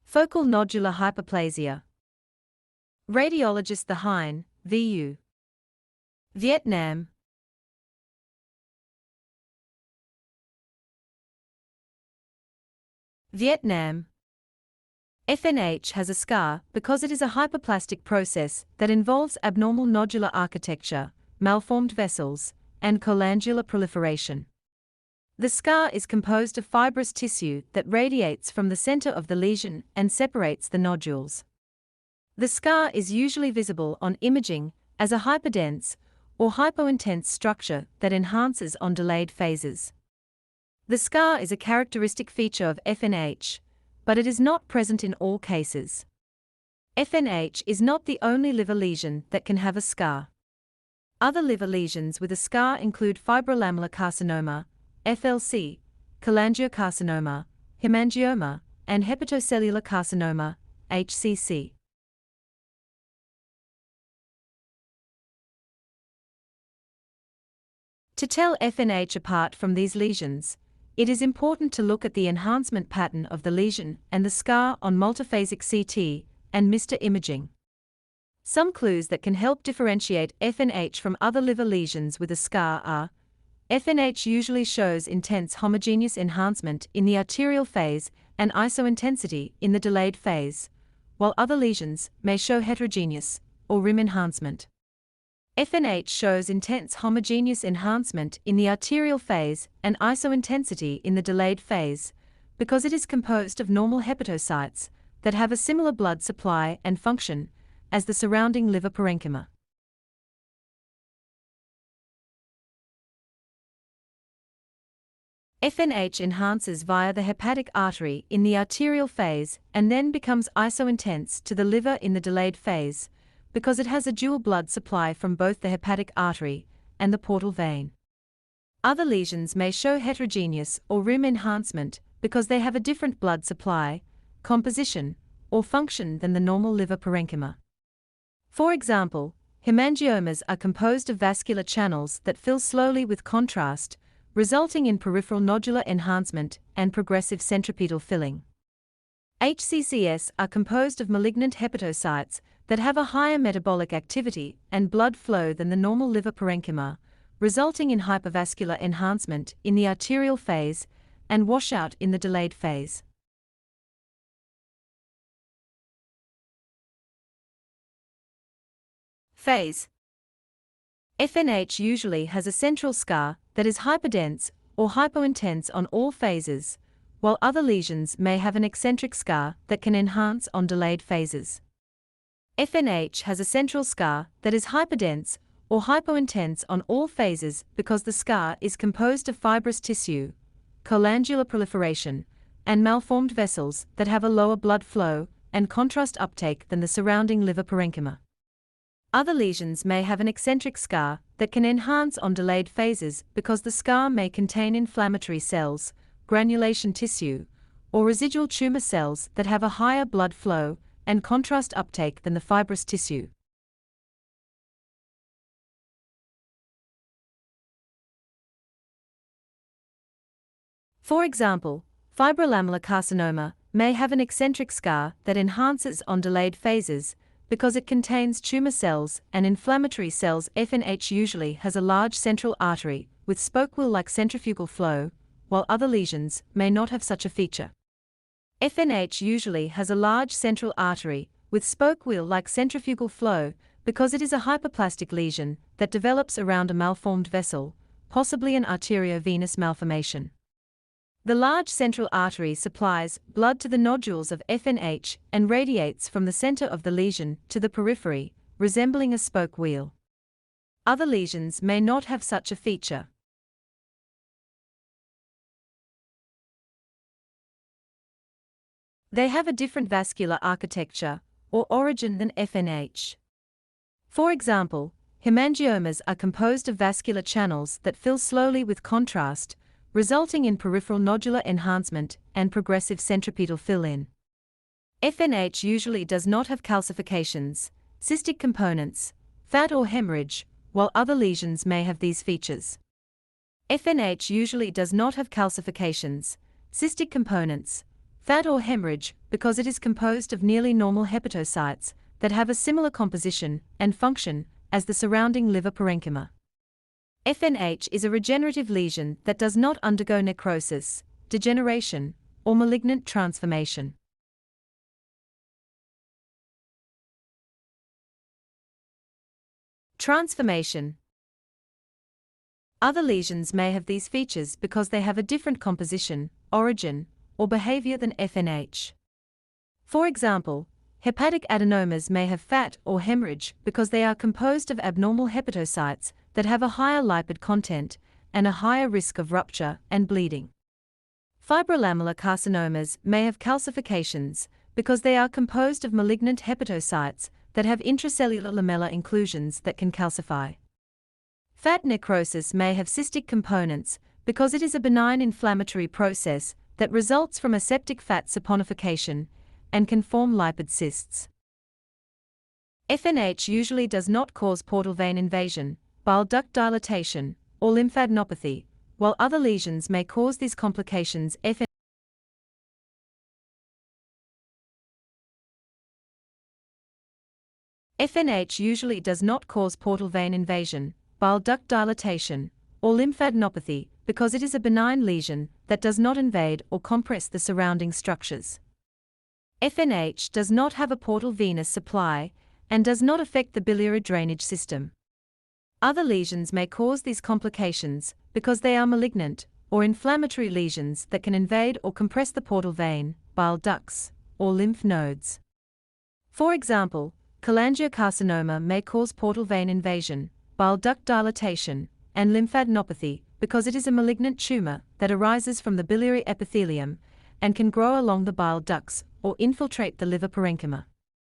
Focal nodular hyperplasia. Radiologist The Hein, VU. Vietnam. Vietnam. FNH has a scar because it is a hyperplastic process that involves abnormal nodular architecture, malformed vessels, and cholangular proliferation. The scar is composed of fibrous tissue that radiates from the center of the lesion and separates the nodules. The scar is usually visible on imaging as a hyperdense or hypointense structure that enhances on delayed phases. The scar is a characteristic feature of FNH, but it is not present in all cases. FNH is not the only liver lesion that can have a scar. Other liver lesions with a scar include fibrolamellar carcinoma, FLC, cholangiocarcinoma, hemangioma, and hepatocellular carcinoma, HCC. To tell FNH apart from these lesions, it is important to look at the enhancement pattern of the lesion and the scar on multiphasic CT and MR imaging. Some clues that can help differentiate FNH from other liver lesions with a scar are: FNH usually shows intense homogeneous enhancement in the arterial phase and isointensity in the delayed phase, while other lesions may show heterogeneous or rim enhancement. FNH shows intense homogeneous enhancement in the arterial phase and isointensity in the delayed phase because it is composed of normal hepatocytes that have a similar blood supply and function as the surrounding liver parenchyma. FNH enhances via the hepatic artery in the arterial phase and then becomes isointense to the liver in the delayed phase, because it has a dual blood supply from both the hepatic artery and the portal vein. Other lesions may show heterogeneous or rim enhancement because they have a different blood supply, composition, or function than the normal liver parenchyma. For example, hemangiomas are composed of vascular channels that fill slowly with contrast, resulting in peripheral nodular enhancement and progressive centripetal filling. HCCs are composed of malignant hepatocytes that have a higher metabolic activity and blood flow than the normal liver parenchyma, resulting in hypervascular enhancement in the arterial phase and washout in the delayed phase. Phase. FNH usually has a central scar that is hyperdense or hypointense on all phases, while other lesions may have an eccentric scar that can enhance on delayed phases. FNH has a central scar that is hyperdense or hypointense on all phases because the scar is composed of fibrous tissue, cholangular proliferation, and malformed vessels that have a lower blood flow and contrast uptake than the surrounding liver parenchyma. Other lesions may have an eccentric scar that can enhance on delayed phases because the scar may contain inflammatory cells, granulation tissue, or residual tumor cells that have a higher blood flow and contrast uptake than the fibrous tissue. For example, fibrolamellar carcinoma may have an eccentric scar that enhances on delayed phases because it contains tumor cells and inflammatory cells. FNH usually has a large central artery with spokewheel-like centrifugal flow, while other lesions may not have such a feature. FNH usually has a large central artery with spokewheel-like centrifugal flow because it is a hyperplastic lesion that develops around a malformed vessel, possibly an arteriovenous malformation. The large central artery supplies blood to the nodules of FNH and radiates from the center of the lesion to the periphery, resembling a spoke wheel. Other lesions may not have such a feature. They have a different vascular architecture or origin than FNH. For example, hemangiomas are composed of vascular channels that fill slowly with contrast, resulting in peripheral nodular enhancement and progressive centripetal fill-in. FNH usually does not have calcifications, cystic components, fat or hemorrhage, while other lesions may have these features. FNH usually does not have calcifications, cystic components, Fat or hemorrhage, because it is composed of nearly normal hepatocytes that have a similar composition and function as the surrounding liver parenchyma. FNH is a regenerative lesion that does not undergo necrosis, degeneration, or malignant transformation. Transformation. Other lesions may have these features because they have a different composition, origin, or behavior than FNH. For example, hepatic adenomas may have fat or hemorrhage because they are composed of abnormal hepatocytes that have a higher lipid content and a higher risk of rupture and bleeding. Fibrolamellar carcinomas may have calcifications because they are composed of malignant hepatocytes that have intracellular lamellar inclusions that can calcify. Fat necrosis may have cystic components because it is a benign inflammatory process that results from aseptic fat saponification and can form lipid cysts. FNH usually does not cause portal vein invasion, bile duct dilatation, or lymphadenopathy, while other lesions may cause these complications. FNH usually does not cause portal vein invasion, bile duct dilatation, or lymphadenopathy because it is a benign lesion that does not invade or compress the surrounding structures. FNH does not have a portal venous supply and does not affect the biliary drainage system. Other lesions may cause these complications because they are malignant or inflammatory lesions that can invade or compress the portal vein, bile ducts, or lymph nodes. For example, cholangiocarcinoma may cause portal vein invasion, bile duct dilatation, and lymphadenopathy because it is a malignant tumor that arises from the biliary epithelium and can grow along the bile ducts or infiltrate the liver parenchyma.